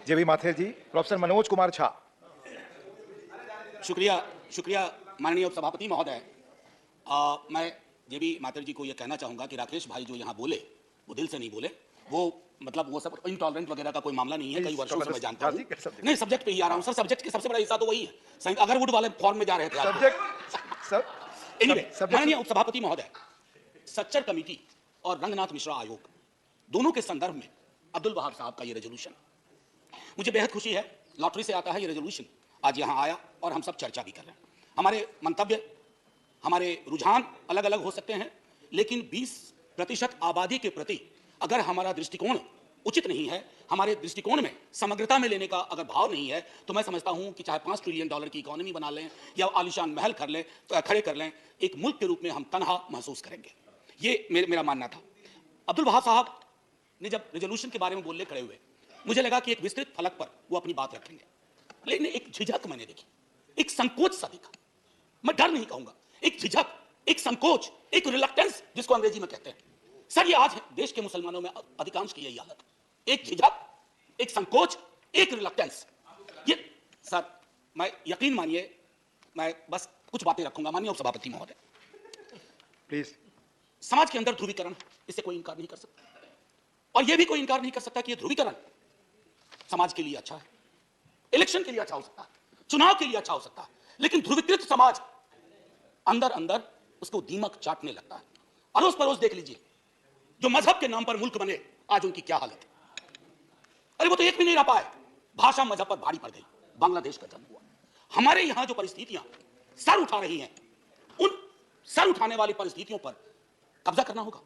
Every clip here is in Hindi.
जेबी माथेर जी। प्रोफेसर मनोज कुमार झा। शुक्रिया माननीय उपसभापति महोदय। मैं जेबी माथेर जी को यह कहना चाहूंगा कि राकेश भाई जो यहाँ बोले वो दिल से नहीं बोले, वो मतलब वो सब इंटॉलरेंट वगैरह का कोई मामला नहीं है, कई वर्षों से मैं जानता हूँ। नहीं, सब्जेक्ट पे ही आ रहा हूँ सर, सब्जेक्ट के सबसे बड़ा हिस्सा तो वही है, अगरवुड वाले फॉर्म में जा रहे थे सब्जेक्ट। एनीवे, माननीय उपसभापति महोदय, सच्चर कमेटी और रंगनाथ मिश्रा आयोग दोनों के संदर्भ में अब्दुल वहाब साहब का ये रेजोल्यूशन, मुझे बेहद खुशी है, लॉटरी से आता है ये रेजोल्यूशन, आज यहाँ आया और हम सब चर्चा भी कर रहे हैं। हमारे मंतव्य, हमारे रुझान अलग अलग हो सकते हैं, लेकिन 20% आबादी के प्रति अगर हमारा दृष्टिकोण उचित नहीं है, हमारे दृष्टिकोण में समग्रता में लेने का अगर भाव नहीं है, तो मैं समझता हूं कि चाहे $5 ट्रिलियन की इकोनॉमी बना लें या आलिशान महल खड़े कर लें, एक मुल्क के रूप में हम तनहा महसूस करेंगे। ये मेरा मानना था। अब्दुल वहाब साहब ने जब रेजोल्यूशन के बारे में बोलने खड़े हुए, मुझे लगा कि एक विस्तृत फलक पर वो अपनी बात रखेंगे, लेकिन एक झिझक मैंने देखी, एक संकोच सा दिखा। मैं डर नहीं कहूंगा, एक झिझक, एक संकोच, एक रिलक्टेंस जिसको अंग्रेजी में कहते हैं। सर, ये आज देश के मुसलमानों में अधिकांश की यही हालत, एक झिझक, एक संकोच, एक रिलक्टेंस। ये सर, मैं यकीन मानिए, मैं बस कुछ बातें रखूंगा माननीय उपसभापति महोदय। प्लीज। समाज के अंदर ध्रुवीकरण, इससे कोई इंकार नहीं कर सकता, और यह भी कोई इंकार नहीं कर सकता कि यह ध्रुवीकरण समाज के लिए अच्छा है, इलेक्शन के लिए अच्छा हो सकता है, चुनाव के लिए अच्छा हो सकता है, लेकिन ध्रुवीकृत समाज अंदर अंदर उसको दीमक चाटने लगता है। अड़ोस पड़ोस देख लीजिए, जो मजहब के नाम पर मुल्क बने, आज उनकी क्या हालत है। अरे वो तो एक भी नहीं रह पाए, भाषा मजहब पर भारी पड़ गई। बांग्लादेश का जन्म हुआ। हमारे यहां जो परिस्थितियां सर उठा रही हैं, उन सर उठाने वाली परिस्थितियों पर कब्जा करना होगा,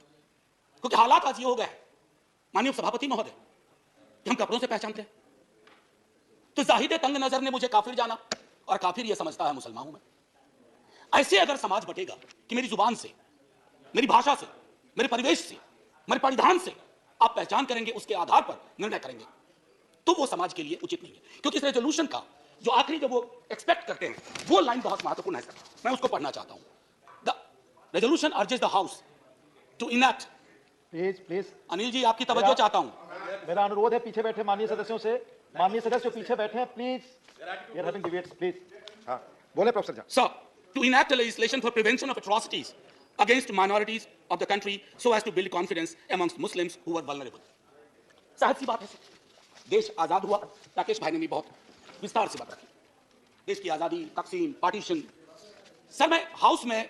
क्योंकि हालात आज ये हो गए हैं माननीय सभापति महोदय कि हम कपड़ों से पहचानते हैं। तो जाहिद तंग नजर ने मुझे काफिर जाना, और काफिर यह समझता है मुसलमानों में। ऐसे अगर समाज बटेगा कि मेरी जुबान से, मेरी भाषा से, मेरे परिवेश से, मेरे परिधान से आप पहचान करेंगे, उसके आधार पर निर्णय करेंगे, तो वो समाज के लिए उचित नहीं है। क्योंकि इस रेजोल्यूशन का जो आखिरी जो वो एक्सपेक्ट करते हैं, वो लाइन बहुत महत्वपूर्ण है सर, मैं उसको पढ़ना चाहता हूं। The resolution urges the house to enact. Please Anil ji, आपकी तवज्जो चाहता हूं। मेरा अनुरोध है पीछे बैठे माननीय सदस्यों से, माननीय सदस्य पीछे बैठे हैं, please. We are having debates, please. हां, बोले professor Jha. Sir, to enact a legislation for prevention of atrocities against minorities of the country so as to build confidence amongst Muslims who were vulnerable. साहब सी बात है सर, देश आजाद हुआ, राकेश भाई ने भी बहुत विस्तार से बात रखी, देश की आजादी, तकसीम, पार्टीशन। सर, मैं हाउस में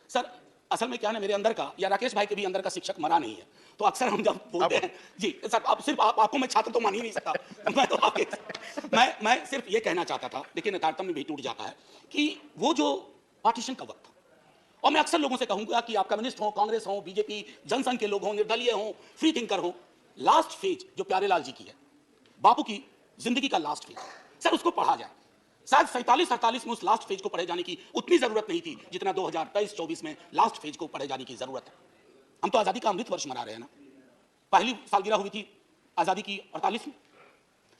सर, असल में क्या है ना, मेरे अंदर का या राकेश भाई के भी अंदर का शिक्षक मरा नहीं है, तो अक्सर हम जब बोलते हैं जी सर, अब सिर्फ आपको मैं छात्र तो मान ही नहीं सकता। मैं सिर्फ ये कहना चाहता था, देखिए तारतम्य भी टूट जाता है कि वो जो पार्टीशन का वक्त था, और मैं अक्सर लोगों से कहूंगा कि आप कम्युनिस्ट हो, कांग्रेस हो, बीजेपी, जनसंघ के लोग हो, निर्दलीय हो, फ्री थिंकर हो, लास्ट फेज जो प्यारेलाल जी की है, बापू की जिंदगी का लास्ट फेज, सर उसको पढ़ा जाए। शायद 47-48 में उस लास्ट फेज को पढ़े जाने की उतनी जरूरत नहीं थी जितना 2023-24 में लास्ट फेज को पढ़े जाने की जरूरत है। हम तो आजादी का अमृत वर्ष मना रहे हैं ना, पहली सालगिरह हुई थी आजादी की 48 में।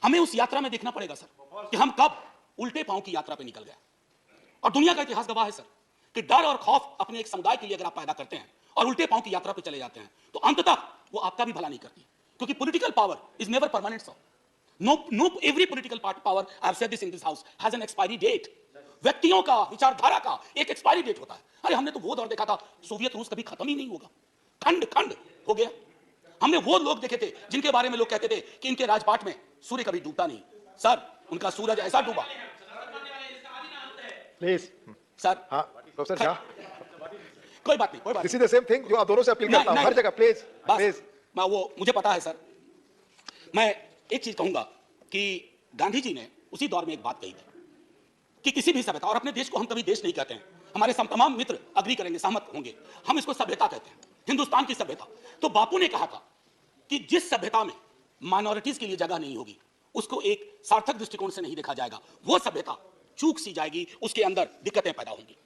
हमें उस यात्रा में देखना पड़ेगा सर कि हम कब उल्टे पांव की यात्रा पे निकल गए। और दुनिया का इतिहास गवाह है सर कि डर और खौफ अपने एक समुदाय के लिए अगर आप पैदा करते हैं और उल्टे पांव की यात्रा पे चले जाते हैं, तो अंततः वो आपका भी भला नहीं करती, क्योंकि political power is never permanent sir. No, every political power, I have said this in this house, has an expiry date. व्यक्तियों का, विचारधारा का एक एक्सपायरी डेट होता है। अरे हमने तो वो दौर देखा था, सोवियत रूस कभी खत्म ही नहीं होगा, खंड खंड हो गया। हमने वो लोग देखे थे जिनके बारे में लोग कहते थे कि इनके राजपाट में सूर्य कभी डूबता नहीं। सर, उनका सूरज ऐसा डूबा। Please sir. हाँ, प्रोफेसर झा, कोई बात नहीं, कोई बात। This is the same thing जो आप दोनों से अपील करता हूं हर जगह। प्लीज प्लीज, मैं वो मुझे पता है सर। मैं एक चीज कहूंगा कि गांधी जी ने उसी दौर में एक बात कही थी कि किसी भी सभ्यता, और अपने देश को हम कभी देश नहीं कहते हैं, हमारे तमाम मित्र अग्री करेंगे, सहमत होंगे, हम इसको सभ्यता कहते हैं, हिंदुस्तान की सभ्यता। तो बापू ने कहा था कि जिस सभ्यता में माइनॉरिटीज के लिए जगह नहीं होगी, उसको एक सार्थक दृष्टिकोण से नहीं देखा जाएगा, वो सभ्यता चूक सी जाएगी, उसके अंदर दिक्कतें पैदा होंगी।